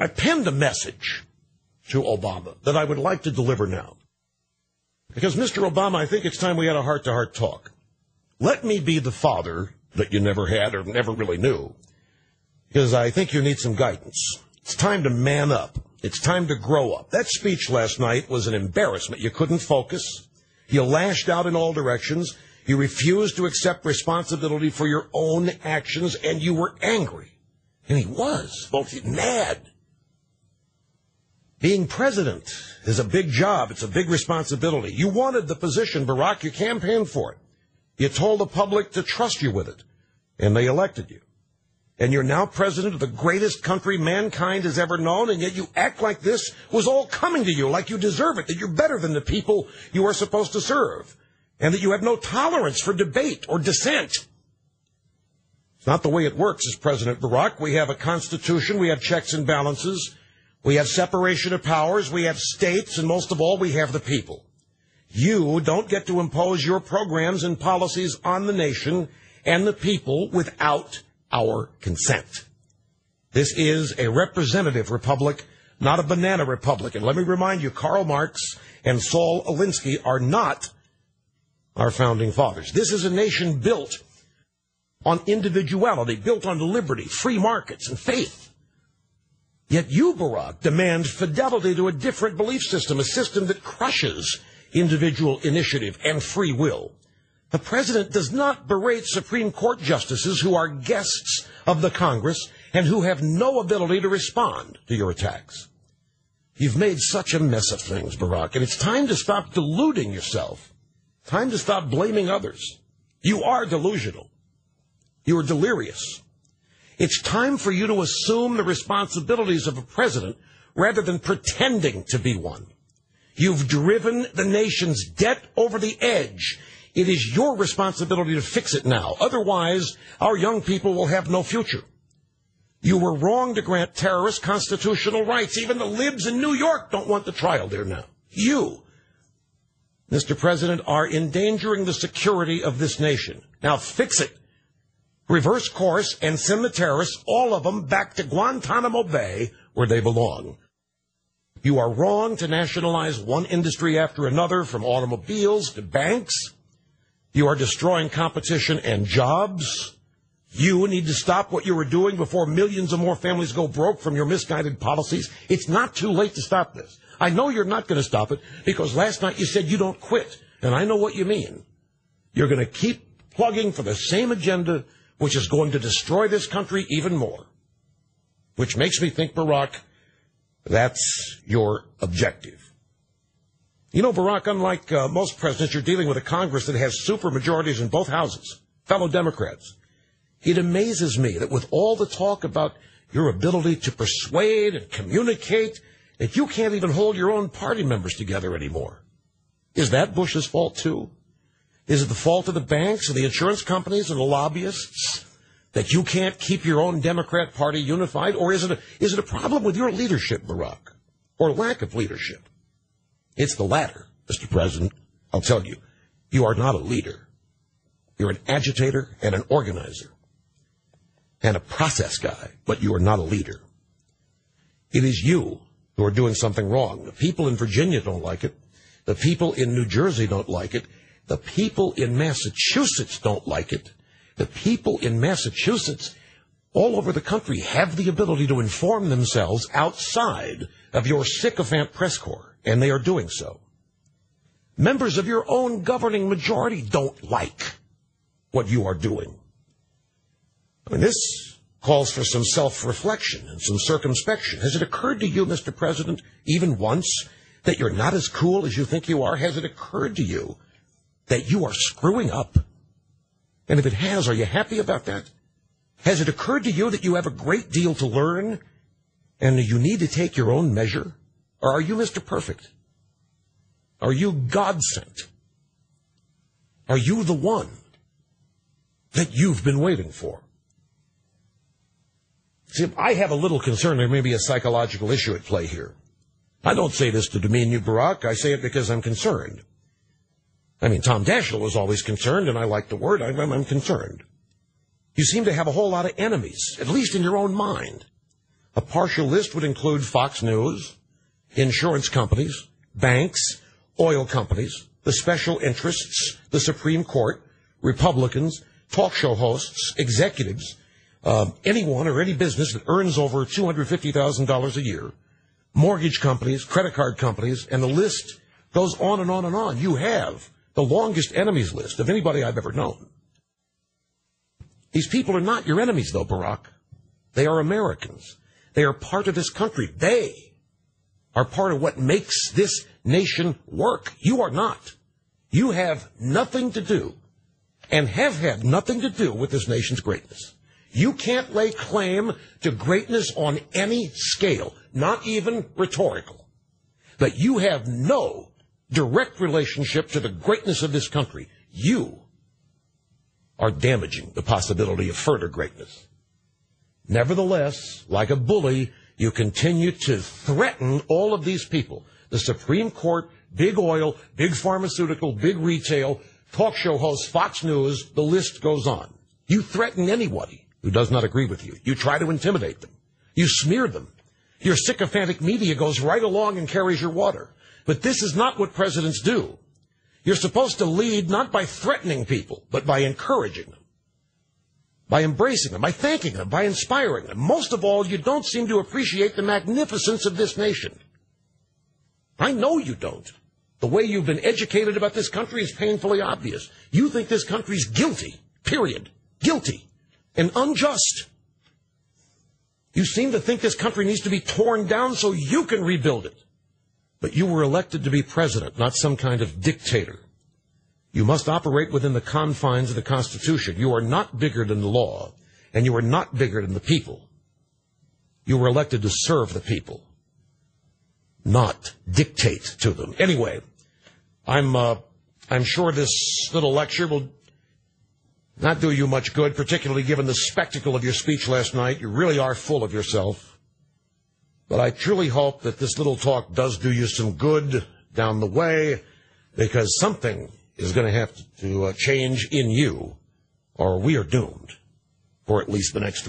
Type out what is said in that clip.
I penned a message to Obama that I would like to deliver now. Because, Mr. Obama, I think it's time we had a heart-to-heart talk. Let me be the father that you never had or never really knew, because I think you need some guidance. It's time to man up. It's time to grow up. That speech last night was an embarrassment. You couldn't focus. You lashed out in all directions. You refused to accept responsibility for your own actions, and you were angry. And he was, both mad. Being president is a big job. It's a big responsibility. You wanted the position, Barack. You campaigned for it. You told the public to trust you with it, and they elected you. And you're now president of the greatest country mankind has ever known, and yet you act like this was all coming to you, like you deserve it, that you're better than the people you are supposed to serve, and that you have no tolerance for debate or dissent. It's not the way it works as President Barack. We have a constitution, we have checks and balances, we have separation of powers, we have states, and most of all, we have the people. You don't get to impose your programs and policies on the nation and the people without our consent. This is a representative republic, not a banana republic. And let me remind you, Karl Marx and Saul Alinsky are not our founding fathers. This is a nation built on individuality, built on liberty, free markets, and faith. Yet you, Barack, demand fidelity to a different belief system, a system that crushes individual initiative and free will. The president does not berate Supreme Court justices who are guests of the Congress and who have no ability to respond to your attacks. You've made such a mess of things, Barack, and it's time to stop deluding yourself. Time to stop blaming others. You are delusional. You are delirious. It's time for you to assume the responsibilities of a president rather than pretending to be one. You've driven the nation's debt over the edge. It is your responsibility to fix it now. Otherwise, our young people will have no future. You were wrong to grant terrorists constitutional rights. Even the libs in New York don't want the trial there now. You, Mr. President, are endangering the security of this nation. Now fix it. Reverse course and send the terrorists, all of them, back to Guantanamo Bay where they belong. You are wrong to nationalize one industry after another, from automobiles to banks. You are destroying competition and jobs. You need to stop what you were doing before millions of more families go broke from your misguided policies. It's not too late to stop this. I know you're not going to stop it because last night you said you don't quit, and I know what you mean. You're going to keep plugging for the same agenda, which is going to destroy this country even more, which makes me think, Barack, that's your objective. You know, Barack, unlike most presidents, you're dealing with a Congress that has supermajorities in both houses, fellow Democrats. It amazes me that with all the talk about your ability to persuade and communicate, that you can't even hold your own party members together anymore. Is that Bush's fault, too? Is it the fault of the banks and the insurance companies and the lobbyists that you can't keep your own Democrat Party unified? Or is it a problem with your leadership, Barack, or lack of leadership? It's the latter, Mr. President. I'll tell you, you are not a leader. You're an agitator and an organizer and a process guy, but you are not a leader. It is you who are doing something wrong. The people in Virginia don't like it. The people in New Jersey don't like it. The people in Massachusetts don't like it. The people in Massachusetts all over the country have the ability to inform themselves outside of your sycophant press corps, and they are doing so. Members of your own governing majority don't like what you are doing. I mean, this calls for some self-reflection and some circumspection. Has it occurred to you, Mr. President, even once, that you're not as cool as you think you are? Has it occurred to you that you are screwing up? And if it has, are you happy about that? Has it occurred to you that you have a great deal to learn and you need to take your own measure? Or are you Mr. Perfect? Are you God-sent? Are you the one that you've been waiting for? See, I have a little concern there may be a psychological issue at play here. I don't say this to demean you, Barack. I say it because I'm concerned. I mean, Tom Daschle was always concerned, and I like the word. I'm concerned. You seem to have a whole lot of enemies, at least in your own mind. A partial list would include Fox News, insurance companies, banks, oil companies, the special interests, the Supreme Court, Republicans, talk show hosts, executives, anyone or any business that earns over $250,000 a year, mortgage companies, credit card companies, and the list goes on and on and on. You have the longest enemies list of anybody I've ever known. These people are not your enemies, though, Barack. They are Americans. They are part of this country. They are part of what makes this nation work. You are not. You have nothing to do and have had nothing to do with this nation's greatness. You can't lay claim to greatness on any scale, not even rhetorical. But you have no direct relationship to the greatness of this country. You are damaging the possibility of further greatness. Nevertheless, like a bully, you continue to threaten all of these people. The Supreme Court, big oil, big pharmaceutical, big retail, talk show hosts, Fox News, the list goes on. You threaten anybody who does not agree with you. You try to intimidate them. You smear them. Your sycophantic media goes right along and carries your water. But this is not what presidents do. You're supposed to lead not by threatening people, but by encouraging them, by embracing them, by thanking them, by inspiring them. Most of all, you don't seem to appreciate the magnificence of this nation. I know you don't. The way you've been educated about this country is painfully obvious. You think this country's guilty, period. Guilty and unjust. You seem to think this country needs to be torn down so you can rebuild it. But you were elected to be president, not some kind of dictator. You must operate within the confines of the Constitution. You are not bigger than the law, and you are not bigger than the people. You were elected to serve the people, not dictate to them. Anyway, I'm sure this little lecture will not do you much good, particularly given the spectacle of your speech last night. You really are full of yourself. But I truly hope that this little talk does do you some good down the way, because something is going to have to change in you, or we are doomed for at least the next 3 years.